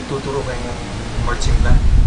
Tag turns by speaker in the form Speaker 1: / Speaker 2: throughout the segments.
Speaker 1: Ituturo kayong marching band.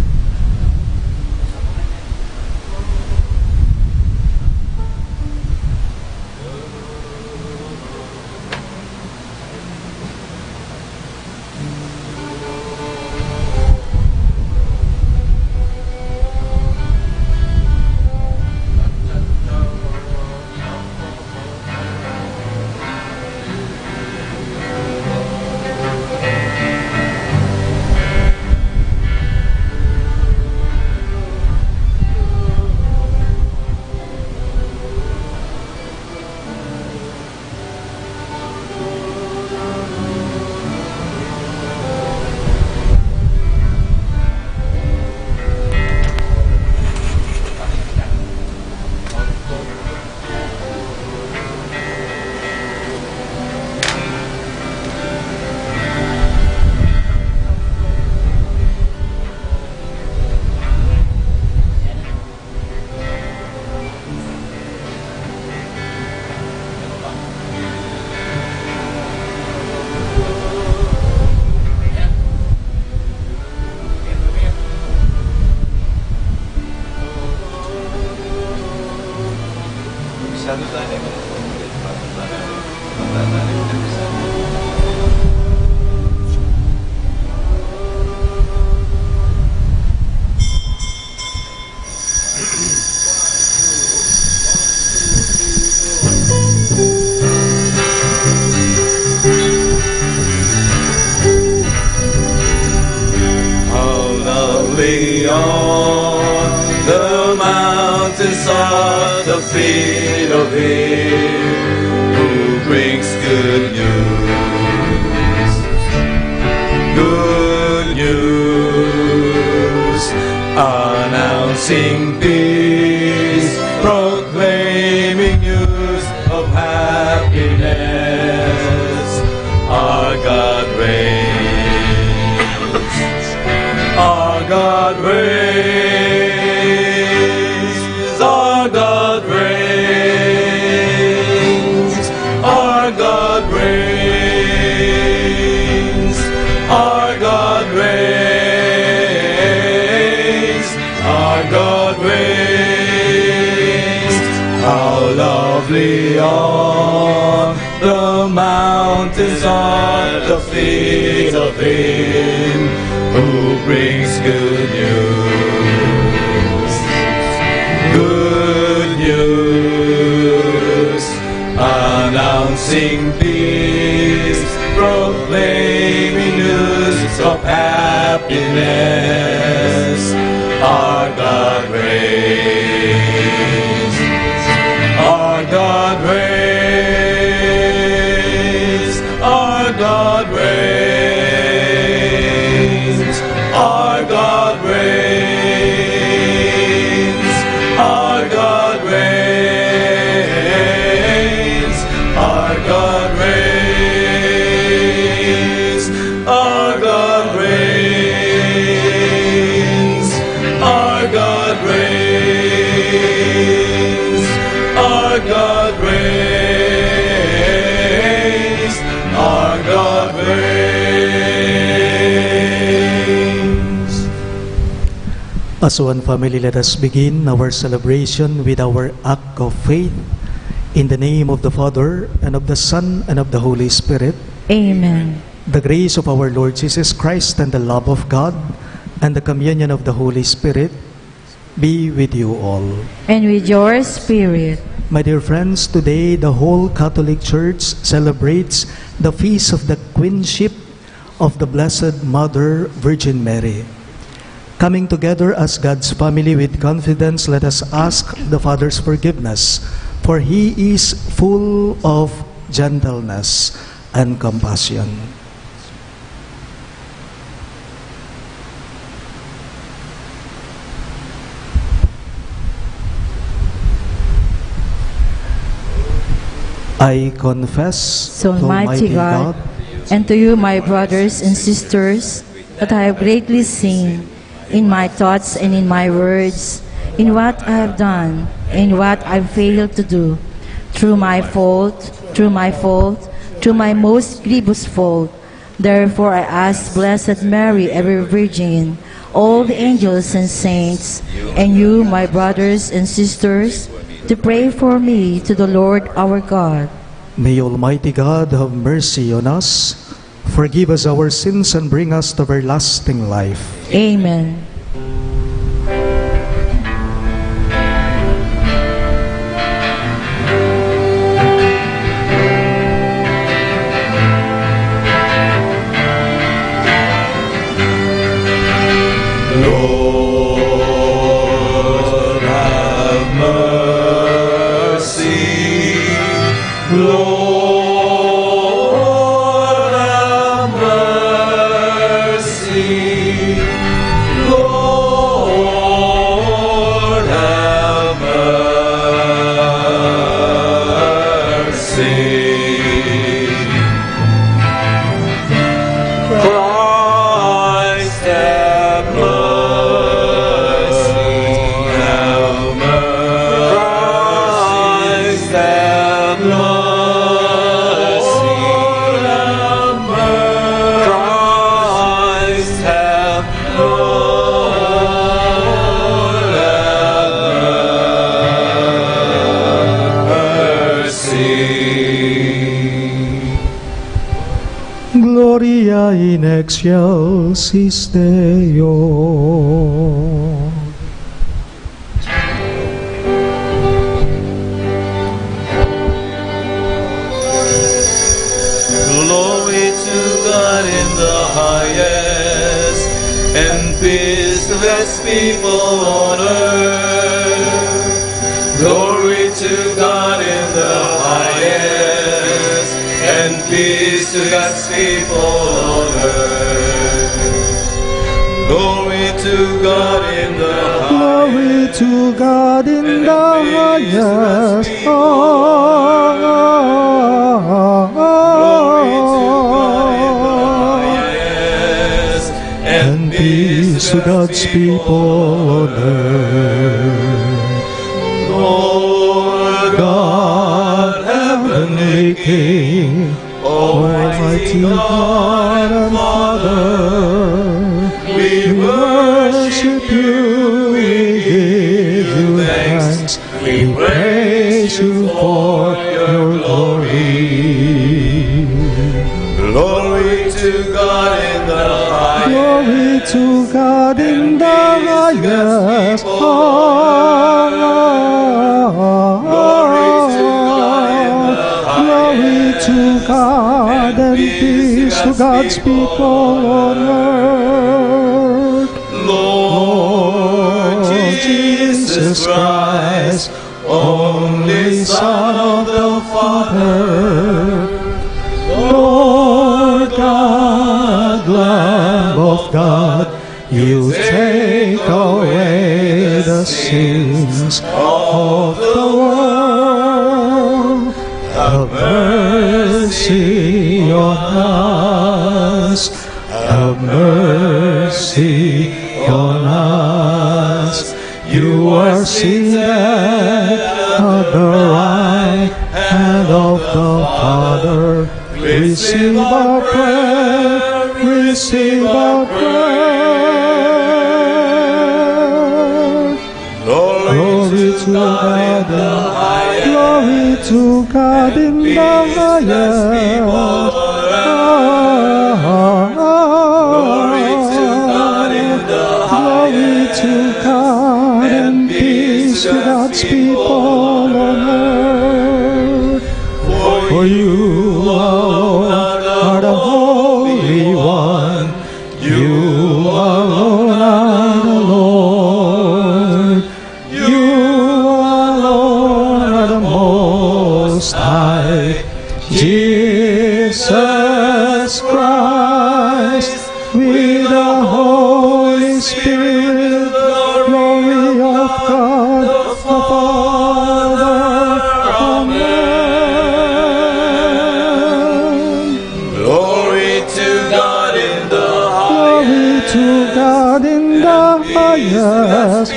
Speaker 2: feet of Him who brings good news. Good news, announcing peace, proclaiming news of happiness. Our God reigns. Our God reigns. Our God reigns. Our God reigns. Our God reigns. Our God reigns. How lovely on the mountains are the feet of Him who brings good news. Good news, announcing peace, proclaiming news of happiness. Our God reigns. Our God reigns. Our God reigns. Our God reigns. Our God reigns. Our God reigns. Our God reigns. Our God reigns. Our God reigns. Our God reigns.
Speaker 3: As one family, let us begin our celebration with our act of faith. In the name of the Father, and of the Son, and of the Holy Spirit.
Speaker 4: Amen.
Speaker 3: The grace of our Lord Jesus Christ, and the love of God, and the communion of the Holy Spirit be with you all.
Speaker 4: And with your spirit.
Speaker 3: My dear friends, today the whole Catholic Church celebrates the feast of the Queenship of the Blessed Mother Virgin Mary. Coming together as God's family with confidence, let us ask the Father's forgiveness, for He is full of gentleness and compassion. I confess
Speaker 4: to Almighty God And to you, my brothers and sisters, that I have greatly sinned in my thoughts and in my words, in what I have done, in what I failed to do, through my fault, through my most grievous fault. Therefore I ask Blessed Mary, ever Virgin, all the angels and saints, and you, my brothers and sisters, to pray for me to the Lord our God.
Speaker 3: May Almighty God have mercy on us, forgive us our sins, and bring us to everlasting life.
Speaker 4: Amen.
Speaker 2: Lord, have mercy. Lord, have mercy. Lord, have mercy. Christ, have mercy. Have mercy. Christ, have mercy. Have mercy. Christ, have mercy.
Speaker 3: Gloria in excelsis Deo.
Speaker 2: Glory to God in the highest, and peace to His people on earth. Glory to God in the highest, and peace to God's people on earth. Glory to God in the
Speaker 3: Glory to God in the highest.
Speaker 2: highest,
Speaker 3: And peace to God's people on earth.
Speaker 2: Lord
Speaker 3: God, heavenly King, Almighty God and Father, we worship you, we give you thanks, we praise you for your glory.
Speaker 2: Glory to God in the highest.
Speaker 3: Glory to God in the highest. Glory to God and peace to God's people on earth.
Speaker 2: Lord Jesus Christ, only Son of the Father.
Speaker 3: Lord God, Lamb of God, you take away the sins of the world. Have mercy on us. Have mercy on us. You are seated at the right hand of the Father. Receive our prayer. Receive our prayer. Glory to God, glory to God in the highest. Glory to God and peace to God's people on earth. For you alone are the Holy One. You alone are the Lord. You alone are the Most High. Jesus Christ, with the Holy Spirit, glory of God the Father. Amen.
Speaker 2: Glory
Speaker 3: highest.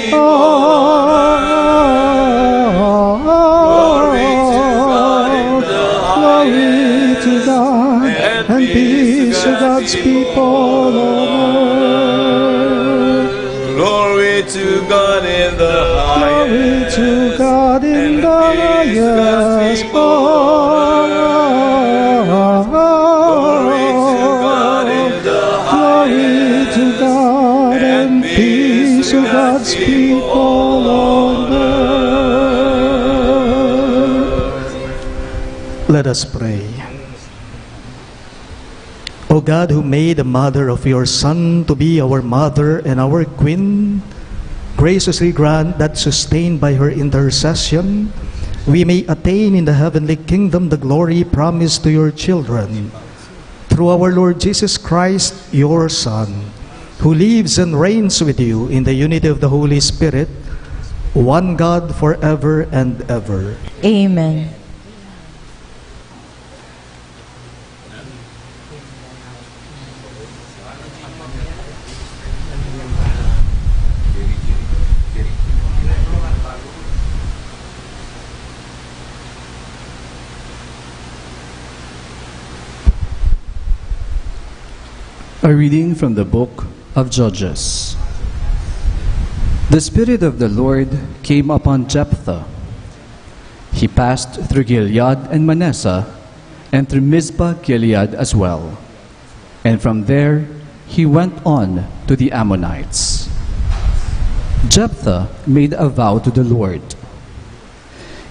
Speaker 3: Glory to God, and peace to God's people on earth.
Speaker 2: Glory to God in the
Speaker 3: Glory
Speaker 2: highest.
Speaker 3: to God in the highest. Glory to God and peace to God's people on earth. Let us pray. O God, who made the mother of your Son to be our mother and our Queen, graciously grant that, sustained by her intercession, we may attain in the heavenly kingdom the glory promised to your children. Through our Lord Jesus Christ, your Son, who lives and reigns with you in the unity of the Holy Spirit, one God forever and ever.
Speaker 4: Amen.
Speaker 5: A reading from the book of Judges. The Spirit of the Lord came upon Jephthah. He passed through Gilead and Manasseh, and through Mizpah Gilead as well. And from there he went on to the Ammonites. Jephthah made a vow to the Lord.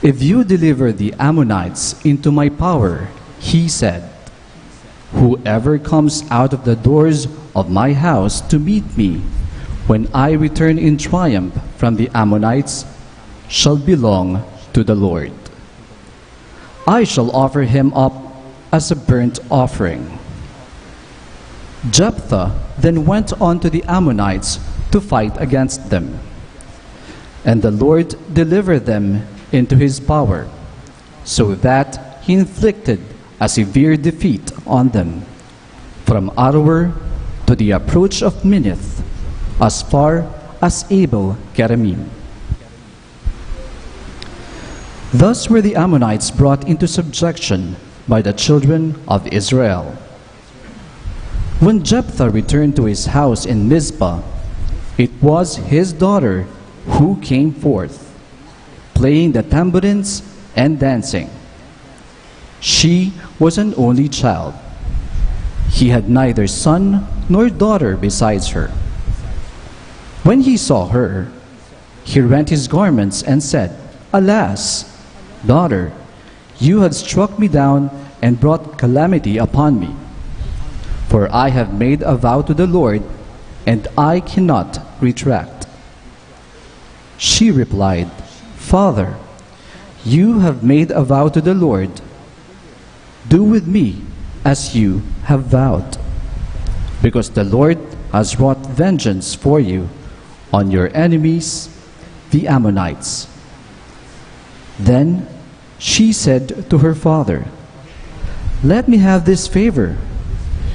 Speaker 5: If you deliver the Ammonites into my power, he said, whoever comes out of the doors of my house to meet me when I return in triumph from the Ammonites shall belong to the Lord. I shall offer him up as a burnt offering. Jephthah then went on to the Ammonites to fight against them. And the Lord delivered them into his power, so that he inflicted a severe defeat on them, from Aroer to the approach of Minnith, as far as Abel Keramim. Thus were the Ammonites brought into subjection by the children of Israel. When Jephthah returned to his house in Mizpah, it was his daughter who came forth, playing the tambourines and dancing. She was an only child. He had neither son nor daughter besides her. When he saw her, he rent his garments and said, Alas, daughter, you have struck me down and brought calamity upon me. For I have made a vow to the Lord, and I cannot retract. She replied, Father, you have made a vow to the Lord. Do with me as you have vowed, because the Lord has wrought vengeance for you on your enemies, the Ammonites. Then she said to her father, Let me have this favor.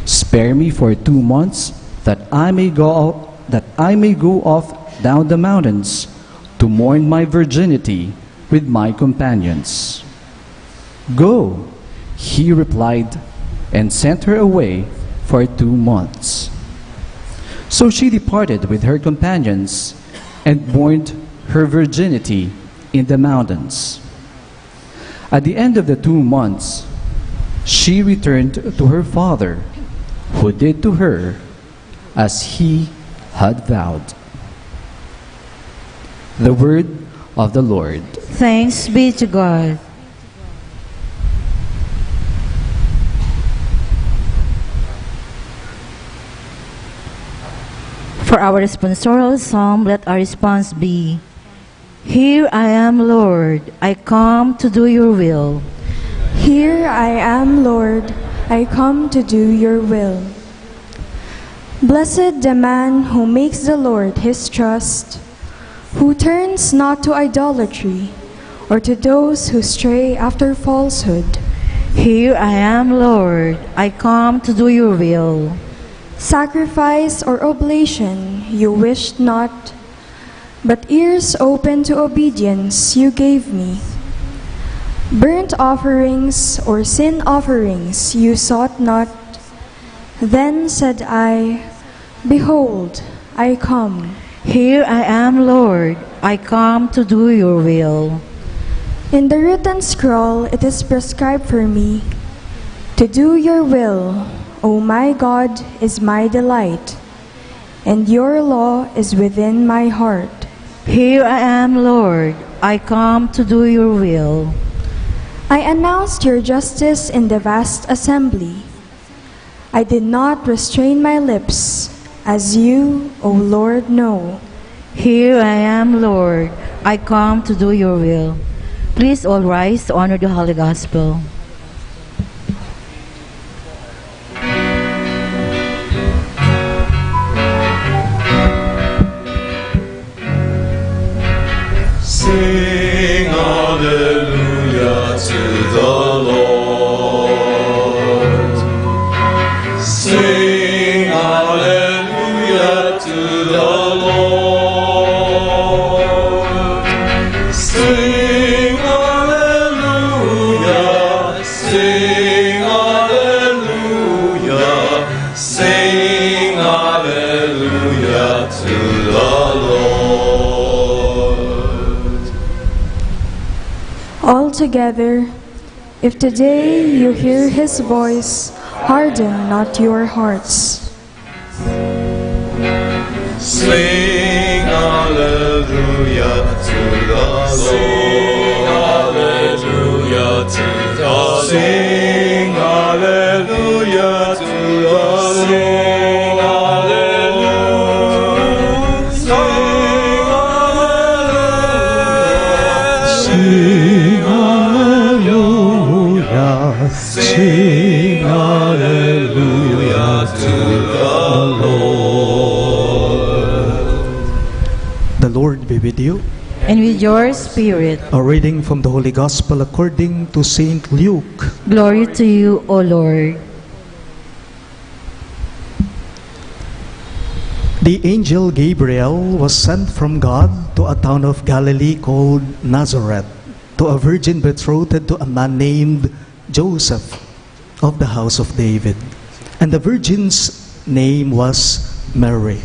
Speaker 5: Spare me for 2 months, that I may go off down the mountains to mourn my virginity with my companions. Go, he replied, and sent her away for 2 months. So she departed with her companions and mourned her virginity in the mountains. At the end of the 2 months, she returned to her father, who did to her as he had vowed. The word of the Lord.
Speaker 4: Thanks be to God. For our responsorial psalm, let our response be, Here I am, Lord, I come to do your will.
Speaker 6: Here I am, Lord, I come to do your will. Blessed the man who makes the Lord his trust, who turns not to idolatry, or to those who stray after falsehood.
Speaker 4: Here I am, Lord, I come to do your will.
Speaker 6: Sacrifice or oblation you wished not, but ears open to obedience you gave me. Burnt offerings or sin offerings you sought not. Then said I, Behold, I come.
Speaker 4: Here I am, Lord. I come to do your will.
Speaker 6: In the written scroll it is prescribed for me. To do your will, O my God, is my delight, and your law is within my heart.
Speaker 4: Here I am, Lord. I come to do your will.
Speaker 6: I announced your justice in the vast assembly. I did not restrain my lips, as you, O Lord, know.
Speaker 4: Here I am, Lord. I come to do your will. Please all rise to honor the Holy Gospel.
Speaker 2: Sing hallelujah to the Lord. Sing hallelujah to the Lord. Sing hallelujah. Sing hallelujah. Sing hallelujah to the Lord.
Speaker 6: Altogether, if today you hear his voice, harden not your hearts.
Speaker 2: Sing hallelujah to the Lord. Sing hallelujah to the Lord. Sing hallelujah to the Lord. Sing hallelujah. Sing hallelujah. Sing hallelujah to the Lord.
Speaker 3: The Lord be with you.
Speaker 4: And with your spirit,
Speaker 3: A reading from the Holy Gospel according to Saint Luke.
Speaker 4: glory to you, O Lord.
Speaker 3: The angel Gabriel was sent from God to a town of Galilee called Nazareth, to a virgin betrothed to a man named Joseph of the house of David. And the virgin's name was Mary.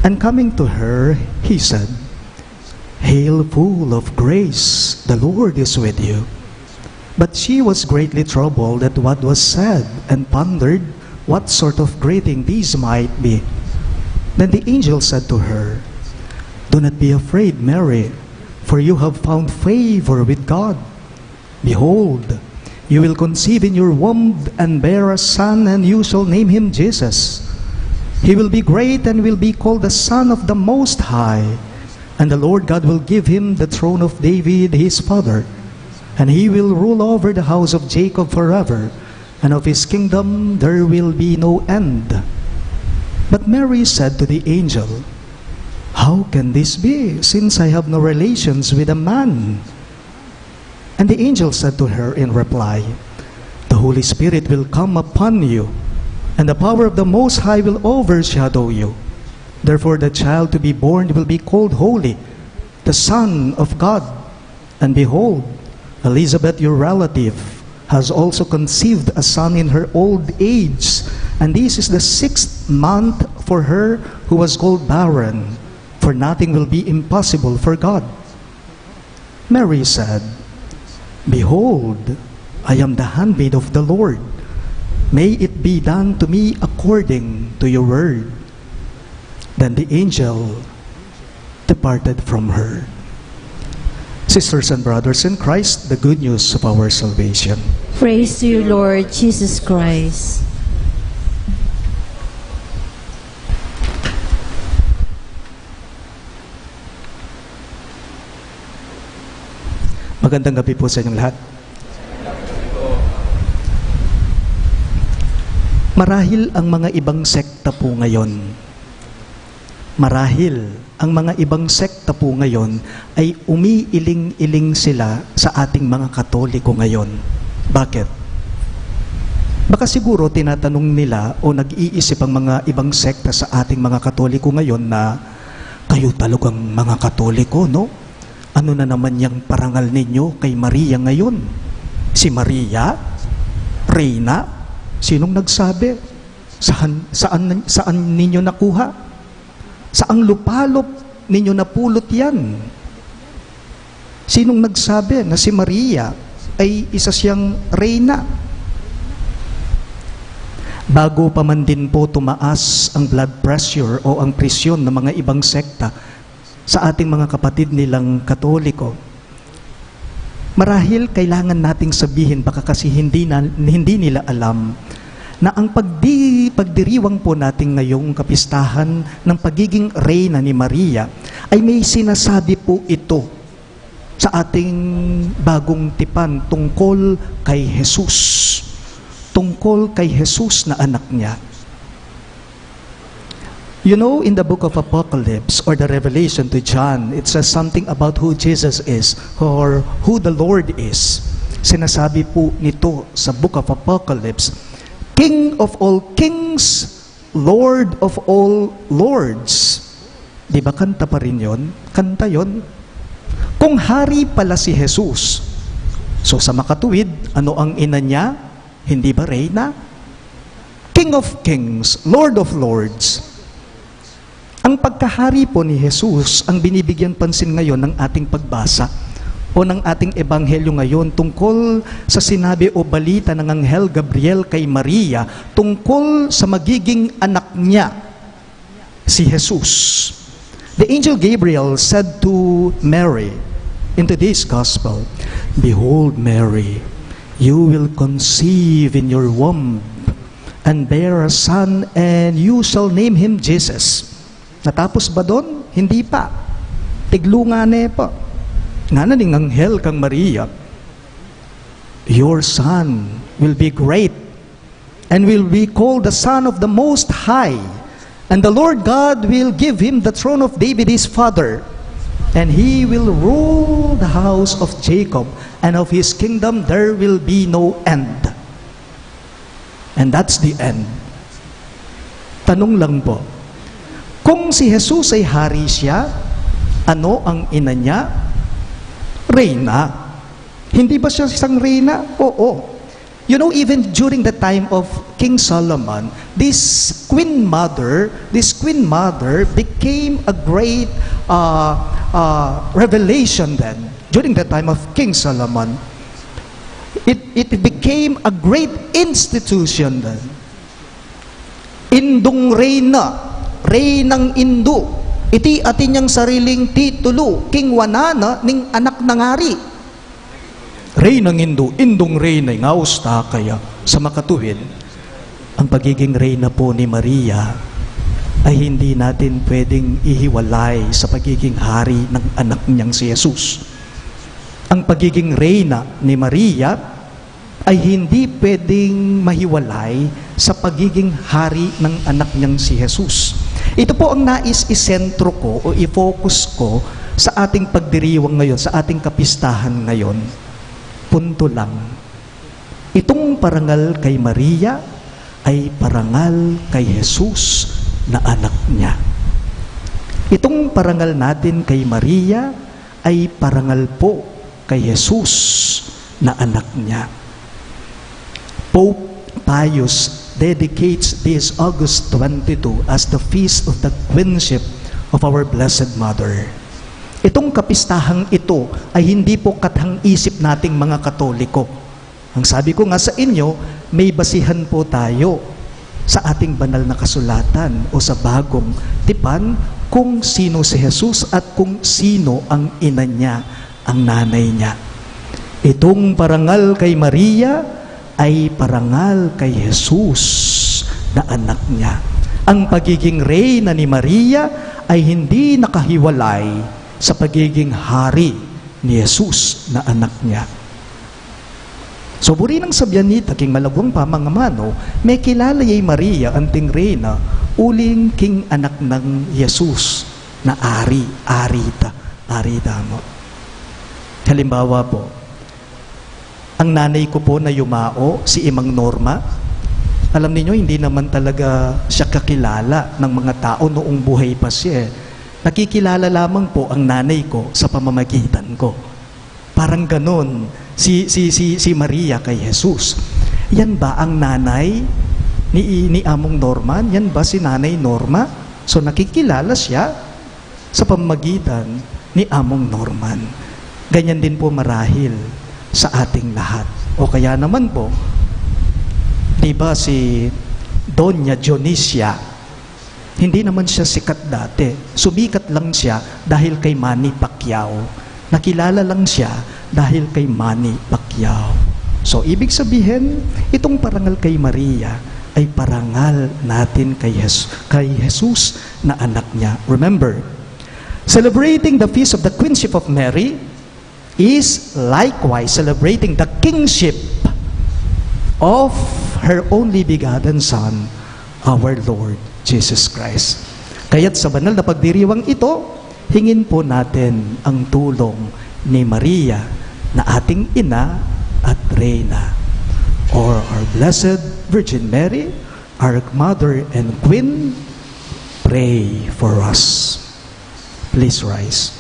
Speaker 3: And coming to her, he said, Hail, full of grace, the Lord is with you. But she was greatly troubled at what was said, and pondered what sort of greeting these might be. Then the angel said to her, Do not be afraid, Mary, for you have found favor with God. Behold, you will conceive in your womb and bear a son, and you shall name him Jesus. He will be great and will be called the Son of the Most High. And the Lord God will give him the throne of David his father, and he will rule over the house of Jacob forever, and of his kingdom there will be no end. But Mary said to the angel, How can this be, since I have no relations with a man? And the angel said to her in reply, The Holy Spirit will come upon you, and the power of the Most High will overshadow you. Therefore the child to be born will be called Holy, the Son of God. And behold, Elizabeth, your relative, has also conceived a son in her old age, and this is the 6th month for her who was called barren, for nothing will be impossible for God. Mary said, Behold, I am the handmaid of the Lord. May it be done to me according to your word. Then the angel departed from her. Sisters and brothers in Christ, the good news of our salvation.
Speaker 4: Praise to you, Lord Jesus Christ.
Speaker 3: Magandang gabi po sa inyong lahat. Marahil ang mga ibang sekta po ngayon, ang mga ibang sekta po ngayon ay umiiling-iling sila sa ating mga Katoliko ngayon. Bakit? Baka siguro tinatanong nila o nag-iisip ang mga ibang sekta sa ating mga Katoliko ngayon na Kayo talagang mga Katoliko, no? Ano na naman yung parangal ninyo kay Maria ngayon? Si Maria? Reyna? Sinong nagsabi? Saan ninyo nakuha? Saang lupalop ninyo napulot yan? Sinong nagsabi na si Maria ay isa siyang reyna? Bago pa man din po tumaas ang blood pressure o ang presyon ng mga ibang sekta sa ating mga kapatid nilang Katoliko, marahil kailangan nating sabihin, baka kasi hindi nila alam, na ang pagdiriwang po natin ngayong kapistahan ng pagiging reyna ni Maria ay may sinasabi po ito sa ating bagong tipan tungkol kay Jesus. Tungkol kay Jesus na anak niya. You know, in the book of Apocalypse or the Revelation to John, it says something about who Jesus is or who the Lord is. Sinasabi po nito sa book of Apocalypse, King of all kings, Lord of all lords. Di ba kanta pa rin yun? Kanta yun. Kung hari pala si Jesus, so sa makatuwid, ano ang ina niya? Hindi ba reyna? King of kings, Lord of lords. Ang pagkahari po ni Jesus ang binibigyan pansin ngayon ng ating pagbasa o ng ating ebanghelyo ngayon tungkol sa sinabi o balita ng Anghel Gabriel kay Maria tungkol sa magiging anak niya, si Jesus. The angel Gabriel said to Mary in today's gospel, Behold, Mary, you will conceive in your womb and bear a son, and you shall name him Jesus. Natapos ba doon? Hindi pa. Tiglungane pa. Nga na ning anghel kang Maria, your son will be great and will be called the Son of the Most High, and the Lord God will give him the throne of David his father, and he will rule the house of Jacob, and of his kingdom there will be no end. And that's the end. Tanong lang po, kung si Jesus ay hari siya, ano ang ina niya? Reyna. Hindi ba siya isang reyna? Oo. You know, even during the time of King Solomon, this queen mother became a great revelation then. During the time of King Solomon, it became a great institution then. Indong reyna, reynang Indo, iti atin niyang sariling titulo, king wanana ning anak nangari. Reynang Indo, indong reyna, ngausta kaya sa makatuwid, ang pagiging reyna po ni Maria ay hindi natin pwedeng ihiwalay sa pagiging hari ng anak niyang si Jesus. Ang pagiging reyna ni Maria ay hindi pwedeng mahiwalay sa pagiging hari ng anak niyang si Jesus. Ito po ang nais isentro ko o i-focus ko sa ating pagdiriwang ngayon, sa ating kapistahan ngayon. Punto lang. Itong parangal kay Maria ay parangal kay Jesus na anak niya. Itong parangal natin kay Maria ay parangal po kay Jesus na anak niya. Pope Pius dedicates this August 22 as the feast of the Queenship of our Blessed Mother. Itong kapistahang ito ay hindi po kathang-isip nating mga Katoliko. Ang sabi ko nga sa inyo, may basihan po tayo sa ating banal na kasulatan o sa bagong tipan kung sino si Jesus at kung sino ang ina niya, ang nanay niya. Itong parangal kay Maria ay parangal kay Jesus na anak niya. Ang pagiging reyna ni Maria ay hindi nakahiwalay sa pagiging hari ni Jesus na anak niya. So, buri ng sabyanita, king malagwang pamangamano, may kilala yay Maria, anting reyna, uling king anak ng Jesus na arita mo. Halimbawa po, ang nanay ko po na yumao, si Imang Norma, alam niyo hindi naman talaga siya kakilala ng mga tao noong buhay pa siya. Nakikilala lamang po ang nanay ko sa pamamagitan ko. Parang ganon si Maria kay Jesus. Yan ba ang nanay ni Among Norman? Yan ba si Nanay Norma? So nakikilala siya sa pamamagitan ni Among Norman. Ganyan din po marahil sa ating lahat. O kaya naman po, di ba si Doña Dionisia, hindi naman siya sikat dati. Sumikat lang siya dahil kay Manny Pacquiao. Nakilala lang siya dahil kay Manny Pacquiao. So, ibig sabihin, itong parangal kay Maria ay parangal natin kay Jesus na anak niya. Remember, celebrating the feast of the Queenship of Mary is likewise celebrating the kingship of her only begotten Son, our Lord Jesus Christ. Kaya't sa banal na pagdiriwang ito, hingin po natin ang tulong ni Maria na ating ina at reyna, or our Blessed Virgin Mary, our Mother and Queen. Pray for us. Please rise.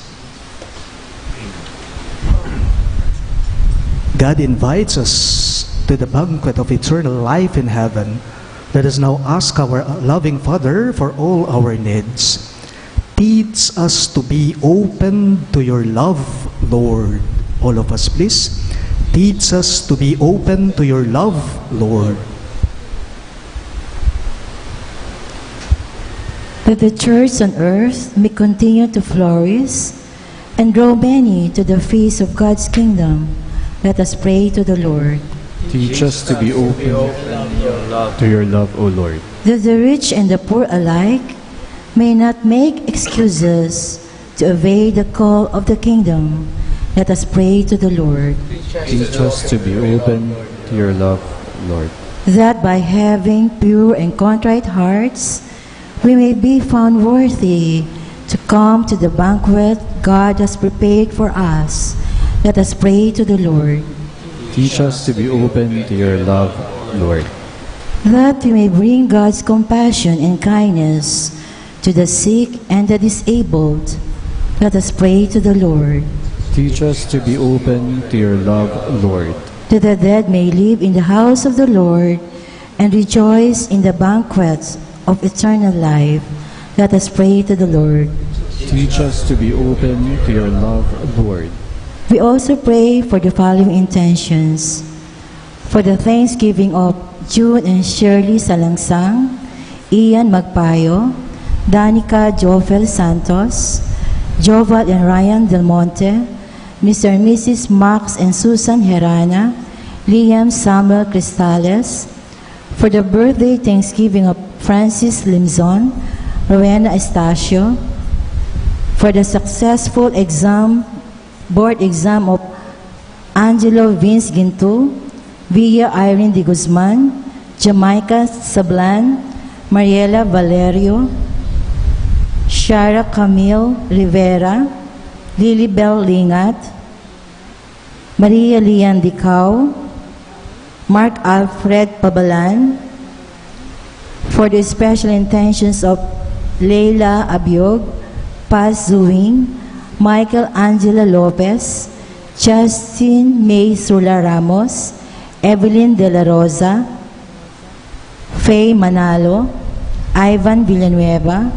Speaker 3: God invites us to the banquet of eternal life in heaven. Let us now ask our loving Father for all our needs. Teach us to be open to your love, Lord. All of us, please. Teach us to be open to your love, Lord.
Speaker 4: That the church on earth may continue to flourish and draw many to the feast of God's kingdom. Let us pray to the Lord.
Speaker 5: Teach us to be open to your love, O Lord.
Speaker 4: That the rich and the poor alike may not make excuses to evade the call of the kingdom. Let us pray to the Lord.
Speaker 5: Teach us to be open to your love, Lord.
Speaker 4: That by having pure and contrite hearts, we may be found worthy to come to the banquet God has prepared for us. Let us pray to the Lord.
Speaker 5: Teach us to be open to your love, Lord.
Speaker 4: That we may bring God's compassion and kindness to the sick and the disabled. Let us pray to the Lord.
Speaker 5: Teach us to be open to your love, Lord.
Speaker 4: That the dead may live in the house of the Lord and rejoice in the banquets of eternal life. Let us pray to the Lord.
Speaker 5: Teach us to be open to your love, Lord.
Speaker 4: We also pray for the following intentions. For the thanksgiving of Jude and Shirley Salangsang, Ian Magpayo, Danica Jofel Santos, Joval and Ryan Del Monte, Mr. and Mrs. Max and Susan Herana, Liam Samuel Cristales, for the birthday thanksgiving of Francis Limzon, Rowena Estacio, for the successful board exam of Angelo Vince Ginto, Villa Irene de Guzman, Jamaica Sablan, Mariela Valerio, Shara Camille Rivera, Lilibel Lingat, Maria Lian Dicao, Mark Alfred Pabalan, for the special intentions of Leila Abiog, Paz Zuing, Michael Angela Lopez, Justin May Sula Ramos, Evelyn De La Rosa, Faye Manalo, Ivan Villanueva,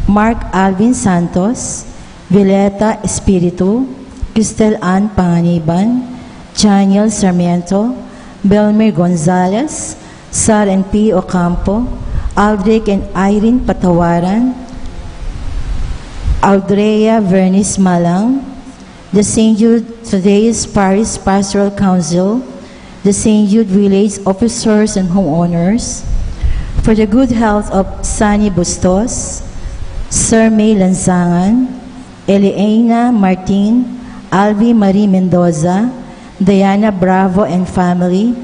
Speaker 4: Mark Alvin Santos, Violeta Espiritu, Cristel Ann Panganiban, Janiel Sarmiento, Belmer Gonzalez, Sar and P. Ocampo, Aldrich and Irene Patawaran, Aldrea Vernice Malang, the St. Jude Thaddeus Parish Pastoral Council, the St. Jude Village officers and homeowners, for the good health of Sunny Bustos, Sir May Lansangan, Eliana Martin, Alvi Marie Mendoza, Diana Bravo and family,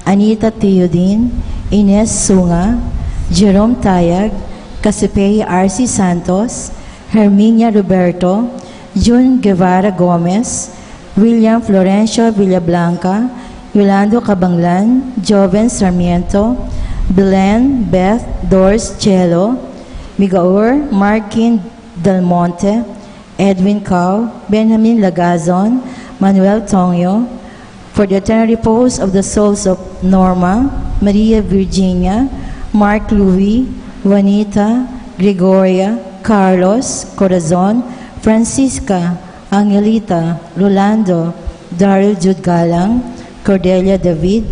Speaker 4: Anita Teodin, Ines Sunga, Jerome Tayag, Casipea R.C. Santos, Herminia Roberto, June Guevara Gomez, William Florencio Villablanca, Yolando Cabanglan, Joven Sarmiento, Belen Beth Doors Chelo, Migaur Markin Del Monte, Edwin Cao, Benjamin Lagazon, Manuel Tongyo, for the eternal repose of the souls of Norma, Maria Virginia, Mark Louis, Juanita, Gregoria, Carlos, Corazon, Francisca, Angelita, Rolando, Daryl Jude Galang, Cordelia David,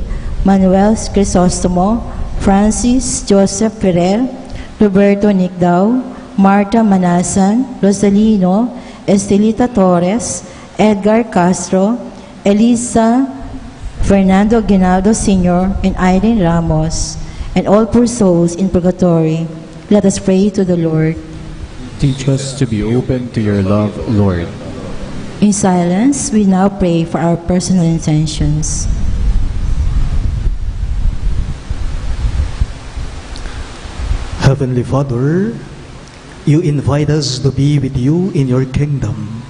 Speaker 4: Manuel Crisostomo, Francis Joseph Ferrer, Roberto Nicdao, Marta Manasan, Rosalino, Estelita Torres, Edgar Castro, Elisa, Fernando Ginaldo Sr., and Irene Ramos, and all poor souls in purgatory. Let us pray to the Lord.
Speaker 5: Teach us to be open to your love, Lord.
Speaker 4: In silence, we now pray for our personal intentions.
Speaker 3: Heavenly Father, you invite us to be with you in your kingdom.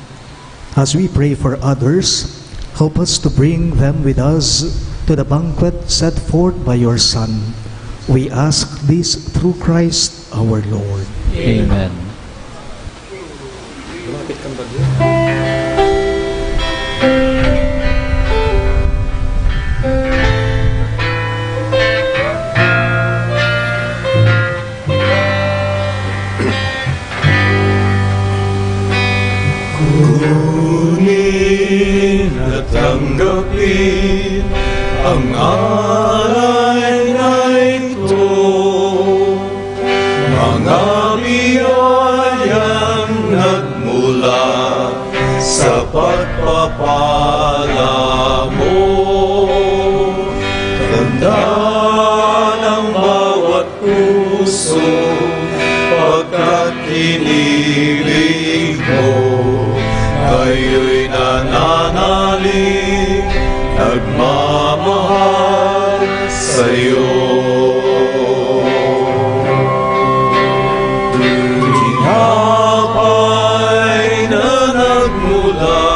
Speaker 3: As we pray for others, help us to bring them with us to the banquet set forth by your Son. We ask this through Christ our Lord.
Speaker 5: Amen.
Speaker 1: Lumapit kang bagyo.
Speaker 2: Kunin at tanggapin ang alay na ito, mga biyayang nagmula sa pagpapala mo. Tanda ng bawat puso pagkat kinilig mo. Kayo'y nananalig, nagmamahal sa'yo. Tinapay na nagmula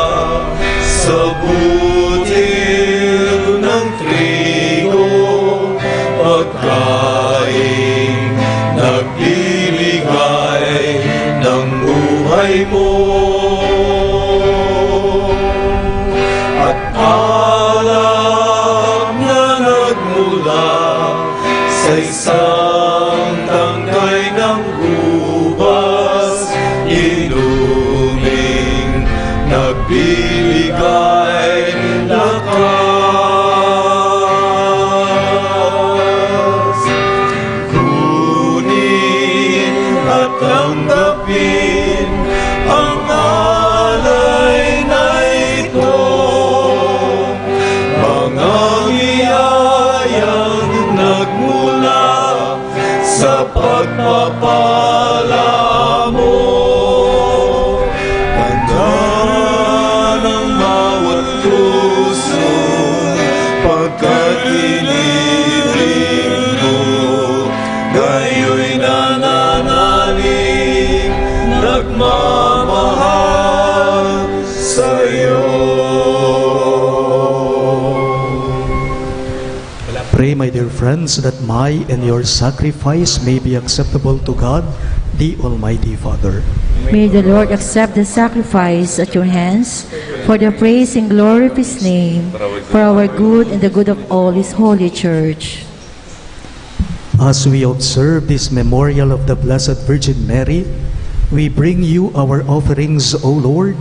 Speaker 2: sa butil ng trigo, pagkain nagbibigay ng buhay mo. Sa isang tangkay ng ubas, inuming nagbibigay lakas. Kunin at tanggapin ang alay na ito, mga biyayang nagmula sa pagpapala mo. Tanda ng bawat puso pagkat inilig mo. Gayo'y nananalig, nagmamahal sa'yo.
Speaker 3: Pray, my dear friends, that my and your sacrifice may be acceptable to God, the Almighty Father.
Speaker 4: May the Lord accept the sacrifice at your hands for the praise and glory of His name, for our good and the good of all His holy church.
Speaker 3: As we observe this memorial of the Blessed Virgin Mary, we bring you our offerings, O Lord,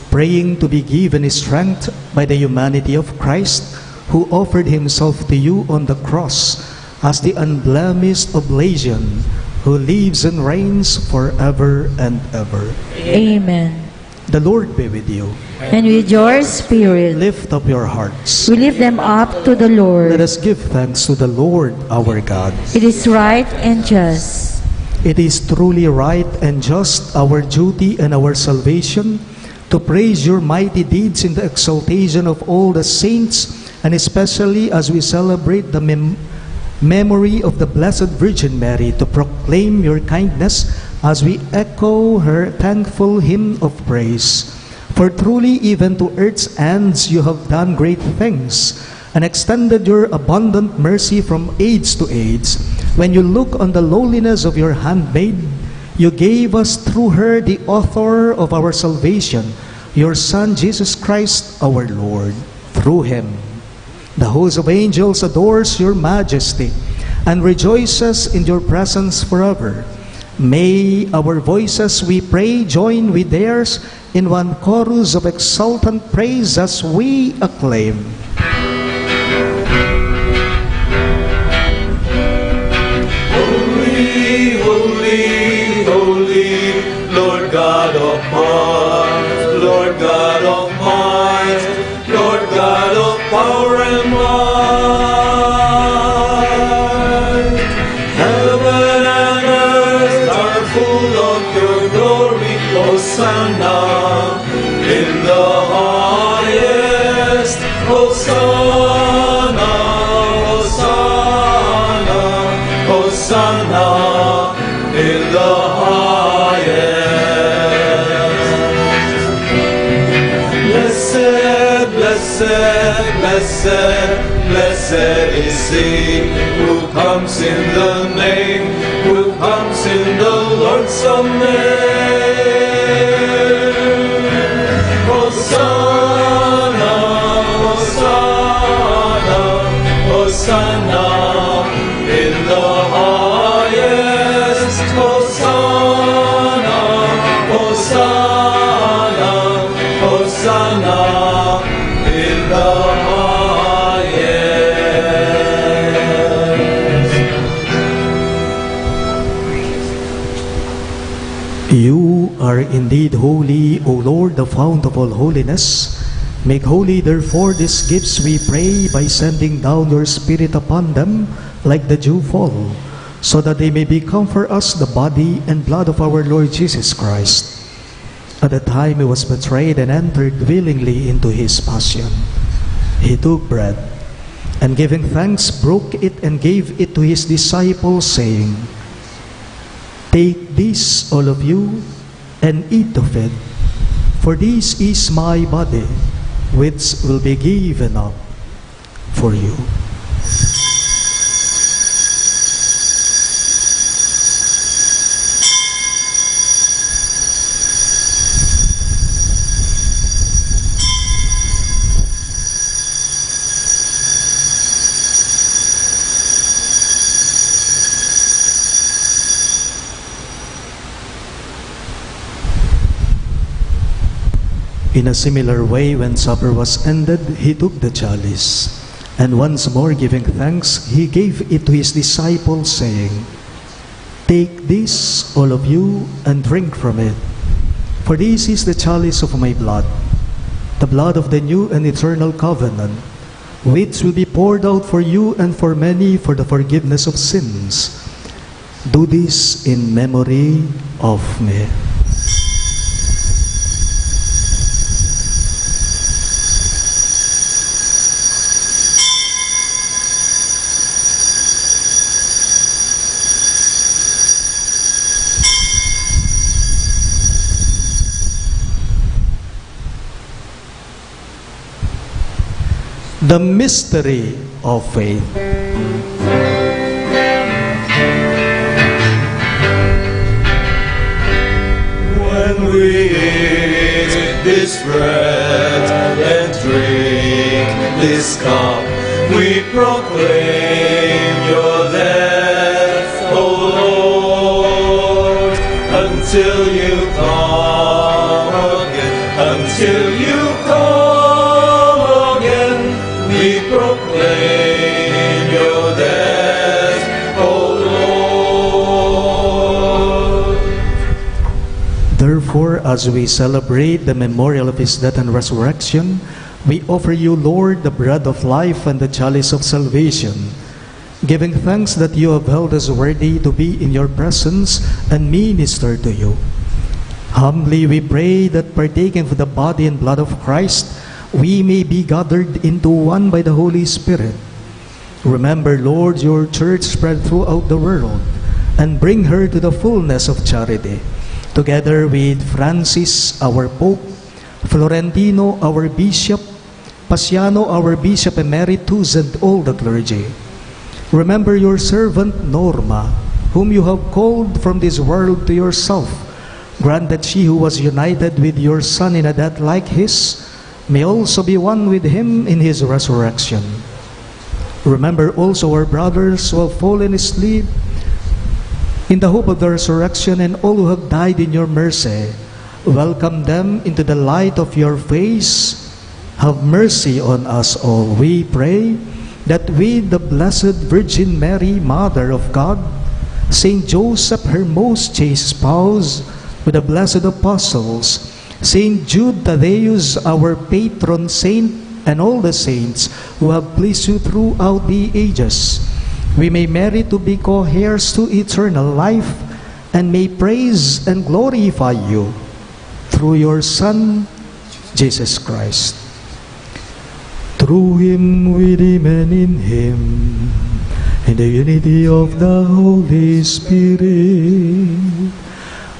Speaker 3: praying to be given strength by the humanity of Christ, who offered himself to you on the cross as the unblemished oblation, who lives and reigns forever and ever.
Speaker 4: Amen.
Speaker 3: The Lord be with you.
Speaker 4: And with your spirit,
Speaker 3: Lift up your hearts.
Speaker 4: we lift them up to the
Speaker 3: Let
Speaker 4: Lord.
Speaker 3: us give thanks to the Lord our God.
Speaker 4: It is right and just.
Speaker 3: It is truly right and just, our duty and our salvation, to praise your mighty deeds in the exaltation of all the saints, and especially as we celebrate the memory of the Blessed Virgin Mary, to proclaim your kindness as we echo her thankful hymn of praise. For truly even to earth's ends you have done great things, and extended your abundant mercy from age to age. When you look on the lowliness of your handmaid, You gave us through her the author of our salvation, your Son, Jesus Christ, our Lord. Through him, the host of angels adores your majesty and rejoices in your presence forever. May our voices, we pray, join with theirs in one chorus of exultant praise as we acclaim.
Speaker 2: Holy, holy, holy, Lord God of hearts, Lord God of minds, Lord God of power and might. Heaven and earth are full of your glory, Hosanna in the highest. Hosanna, Hosanna, Hosanna in the highest. Blessed, blessed, blessed, blessed is he who comes in the name, who comes in the Lord's name. Hosanna, Hosanna, Hosanna in the highest. Hosanna, Hosanna, Hosanna in the highest.
Speaker 3: You are indeed holy, O Lord, the fount of all holiness. Make holy, therefore, these gifts, we pray, by sending down your Spirit upon them like the dewfall, so that they may become for us the body and blood of our Lord Jesus Christ. At the time he was betrayed and entered willingly into his passion, he took bread, and giving thanks, broke it and gave it to his disciples, saying, "Take this, all of you, and eat of it, for this is my body, which will be given up for you." In a similar way, when supper was ended, he took the chalice, and once more giving thanks, he gave it to his disciples, saying, "Take this, all of you, and drink from it, for this is the chalice of my blood, the blood of the new and eternal covenant, which will be poured out for you and for many for the forgiveness of sins. Do this in memory of me." The mystery of faith.
Speaker 2: When we eat this bread and drink this cup, we proclaim your death, O Lord, until you come again, until you come again. We proclaim your death, O Lord.
Speaker 3: Therefore, as we celebrate the memorial of his death and resurrection, we offer you, Lord, the bread of life and the chalice of salvation, giving thanks that you have held us worthy to be in your presence and minister to you. Humbly we pray that, partaking of the body and blood of Christ, we may be gathered into one by the Holy Spirit. Remember, Lord, your church spread throughout the world, and bring her to the fullness of charity, together with Francis, our Pope, Florentino, our Bishop, Pasiano, our Bishop Emeritus, and all the clergy. Remember your servant Norma, whom you have called from this world to yourself, grant that she who was united with your Son in a death like his may also be one with him in his resurrection. Remember also our brothers who have fallen asleep in the hope of the resurrection, and all who have died in your mercy. Welcome them into the light of your face. Have mercy on us all, we pray, that with the Blessed Virgin Mary, Mother of God, Saint Joseph, her most chaste spouse, with the blessed apostles, Saint Jude, Thaddeus, our patron saint, and all the saints who have pleased you throughout the ages, we may merit to be co-heirs to eternal life, and may praise and glorify you through your Son, Jesus Christ. Through him, with him, and in him, in the unity of the Holy Spirit,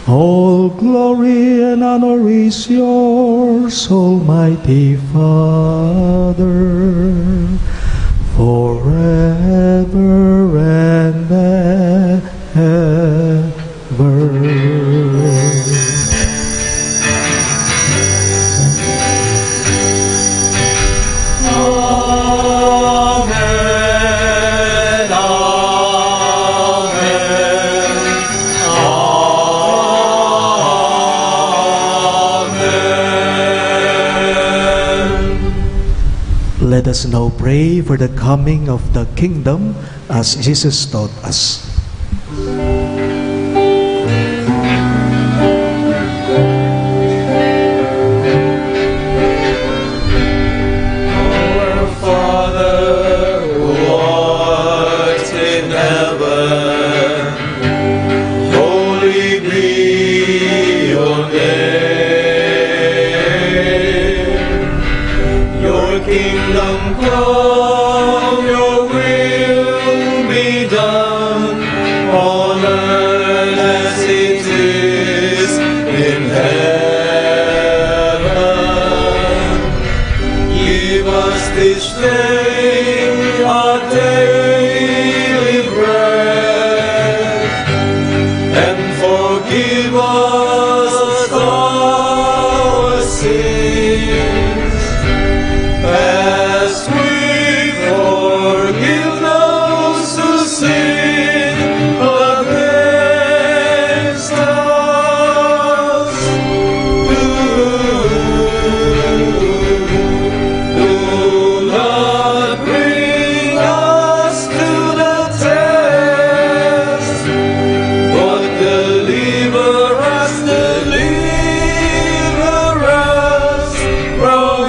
Speaker 3: all glory and honor is yours, Almighty Father, forever and ever. Let us now pray for the coming of the kingdom as Jesus taught us.
Speaker 2: Our Father, who art in heaven, holy be your name. Your kingdom come, your will be done, on earth as it is in heaven. Give us this day our daily bread, and forgive us our sins, as we forgive those who sin against us. Do not bring us to the test, but deliver us from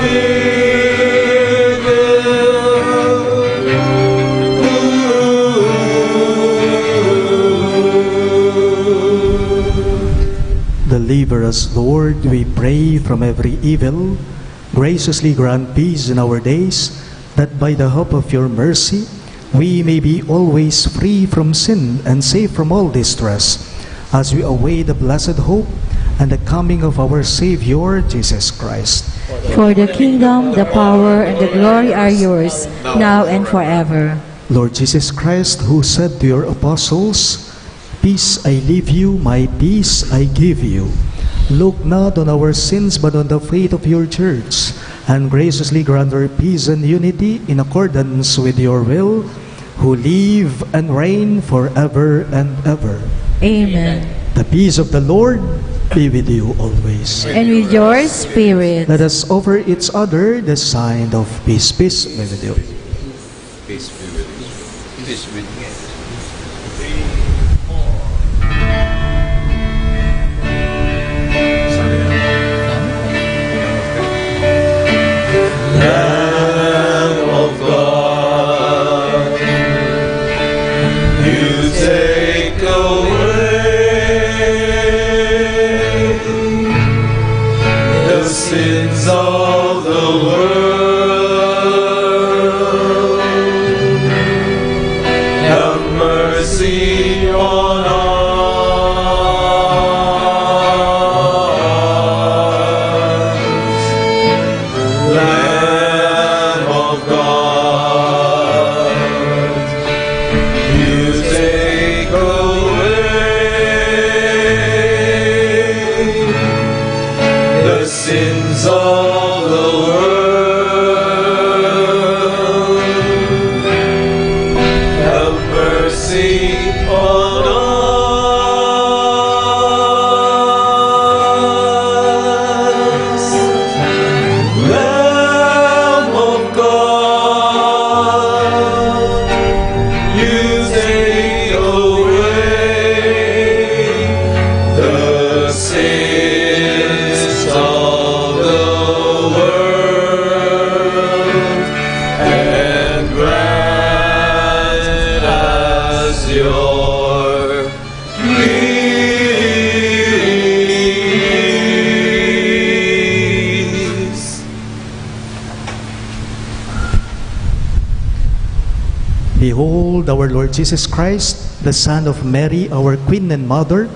Speaker 3: Deliver us, Lord, we pray, from every evil. Graciously grant peace in our days, that by the hope of your mercy, we may be always free from sin and safe from all distress, as we await the blessed hope and the coming of our Savior, Jesus Christ.
Speaker 4: For the kingdom, the power, and the glory are yours, now and forever.
Speaker 3: Lord Jesus Christ, who said to your apostles, "Peace I leave you, my peace I give you," look not on our sins but on the faith of your church, and graciously grant her peace and unity in accordance with your will, who live and reign forever and ever.
Speaker 4: Amen.
Speaker 3: The peace of the Lord be with you always.
Speaker 4: And with your spirit.
Speaker 3: Let us offer each other the sign of peace. Peace be with you.
Speaker 2: Peace be with you. Peace be with you. Lamb of God, you take away the sins of the world. Have
Speaker 3: Behold our Lord Jesus Christ, the Son of Mary, our Queen and Mother.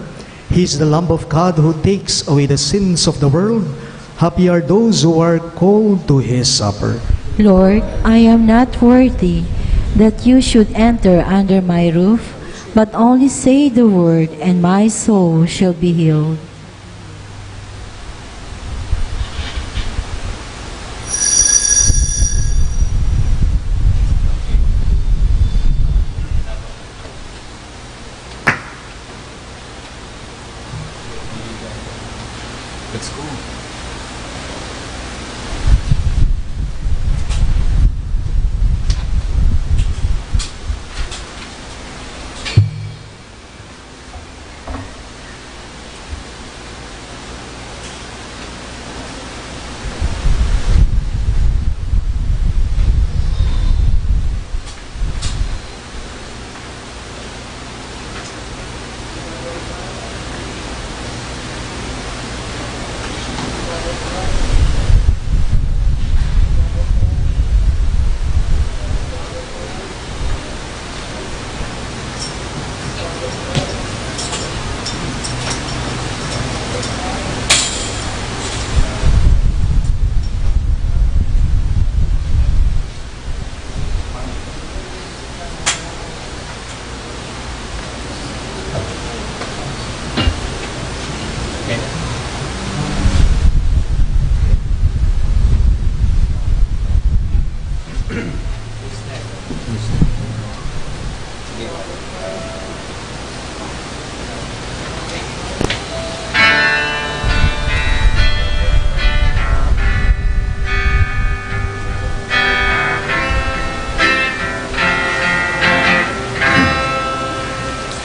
Speaker 3: He is the Lamb of God who takes away the sins of the world. Happy are those who are called to His supper.
Speaker 4: Lord, I am not worthy that you should enter under my roof, but only say the word, and my soul shall be healed.
Speaker 1: Let's go.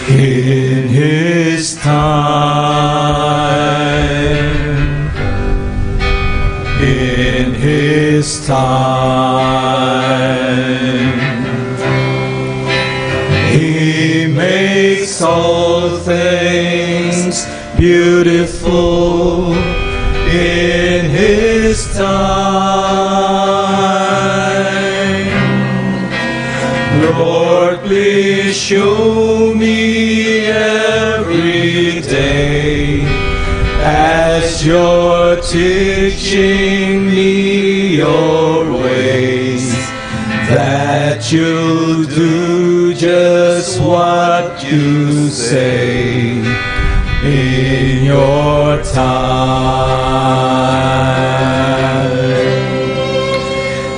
Speaker 2: In His time, in His time, He makes all things beautiful. In His time, Lord, please show me every day as you're teaching me your ways, that you'll do just what you say in your time.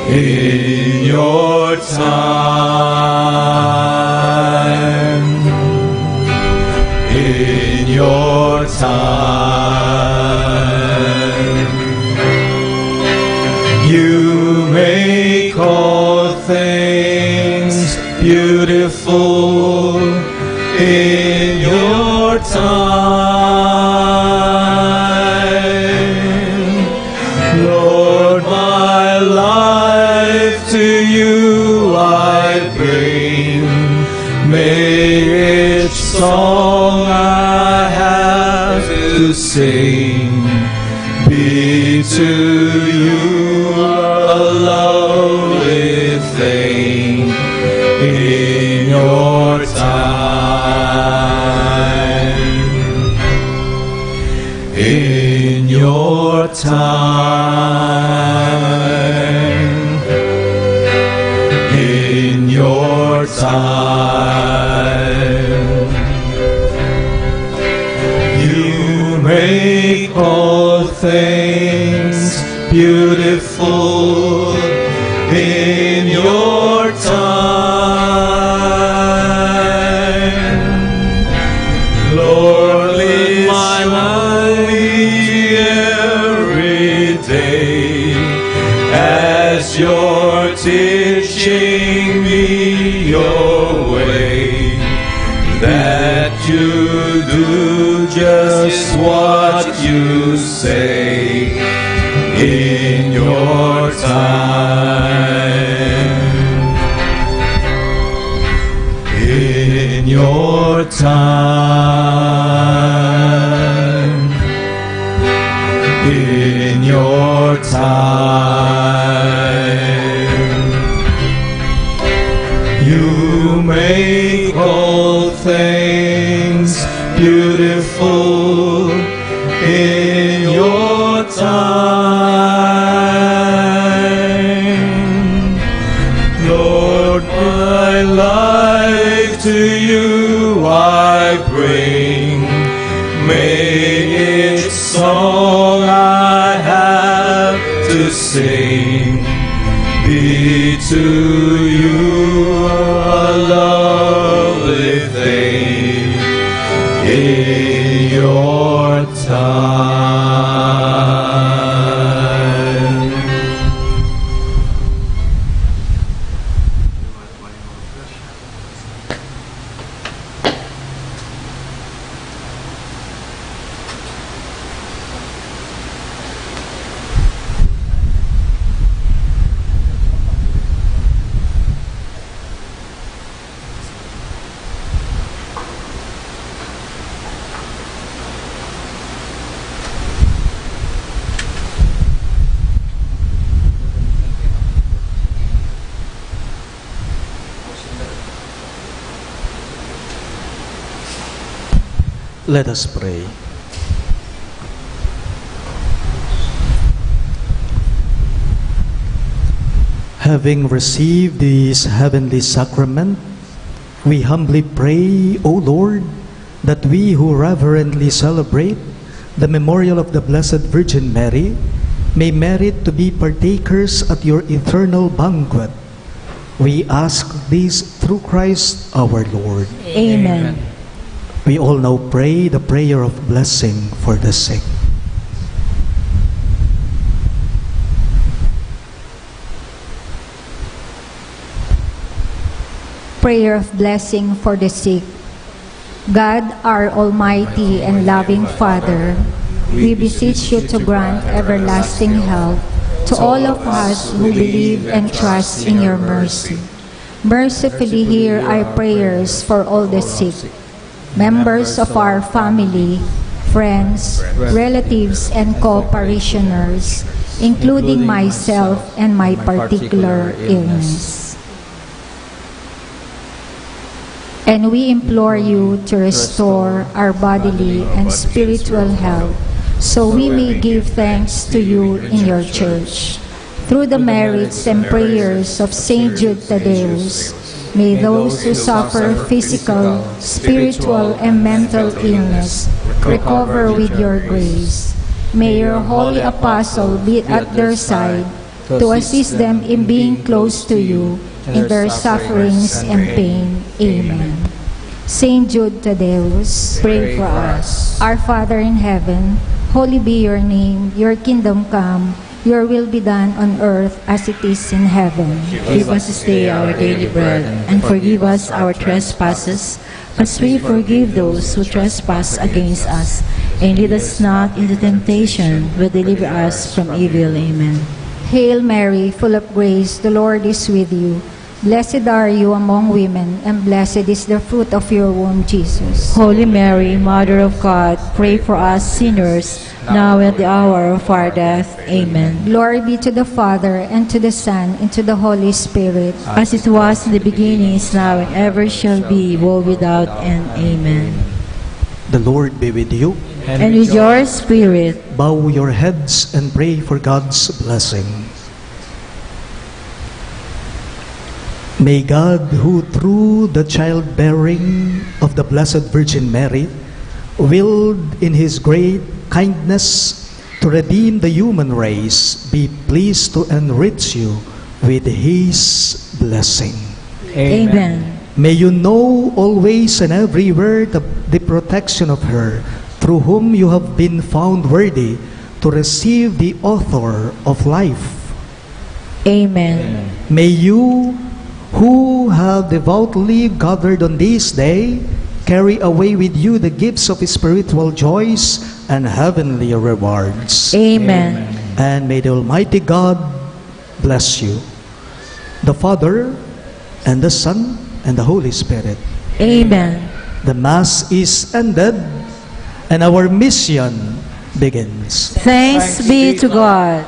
Speaker 2: In your time. In your time. You make all things beautiful in your time. Lord, my life to you I bring. May each song I have to sing be to you a lovely thing in your time. In your time. In your time. You make all things beautiful in your time. Lord, lift my lonely every day as you're teaching me your way, that you do just what you say in your time. In your time. In your time. You may beautiful in your time. Lord, my life to you I bring. May its song I have to sing be to you a lovely thing in your time.
Speaker 3: Let us pray. Having received this heavenly sacrament, we humbly pray, O Lord, that we who reverently celebrate the memorial of the Blessed Virgin Mary may merit to be partakers at your eternal banquet. We ask this through Christ our Lord.
Speaker 4: Amen.
Speaker 3: We all now pray the prayer of blessing for the sick.
Speaker 7: Prayer of blessing for the sick. God, our almighty and loving Father, we beseech you to grant everlasting health to all of us who believe and trust in your mercy. Mercifully hear our prayers for all the sick, members of our family, friends, relatives, and co-parishioners, including myself and my particular illness. And we implore you to restore our bodily and spiritual health, so we may give thanks to you in your church. Through the merits and prayers of Saint Jude Thaddeus, may those who suffer physical, spiritual, and mental illness recover with your grace. May your holy apostle be at their side to assist them in being close to you in their sufferings and pain. Amen. Saint Jude Thaddeus, pray for us. Our Father in heaven, holy be your name, your kingdom come, your will be done on earth as it is in heaven.
Speaker 4: Give us this day our daily bread, and forgive us our trespasses, as we forgive those who trespass against us. And lead us not into temptation, but deliver us from evil. Amen.
Speaker 7: Hail Mary, full of grace, the Lord is with you. Blessed are you among women, and blessed is the fruit of your womb, Jesus.
Speaker 4: Holy Mary, Mother of God, pray for us sinners, now and at the hour of our death. Amen.
Speaker 7: Glory be to the Father, and to the Son, and to the Holy Spirit.
Speaker 4: As it was in the beginning, is now, and ever shall be, world without end. Amen.
Speaker 3: The Lord be with you.
Speaker 4: And with your spirit,
Speaker 3: Bow your heads and pray for God's blessing. May God, who through the childbearing of the Blessed Virgin Mary, willed in His great kindness to redeem the human race, be pleased to enrich you with His blessing.
Speaker 4: Amen.
Speaker 3: May you know always and everywhere the protection of her, through whom you have been found worthy to receive the author of life.
Speaker 4: Amen.
Speaker 3: May you, who have devoutly gathered on this day, carry away with you the gifts of spiritual joys and heavenly rewards.
Speaker 4: Amen.
Speaker 3: And may the Almighty God bless you, the Father, and the Son, and the Holy Spirit.
Speaker 4: Amen.
Speaker 3: The Mass is ended, and our mission begins.
Speaker 4: Thanks be to God.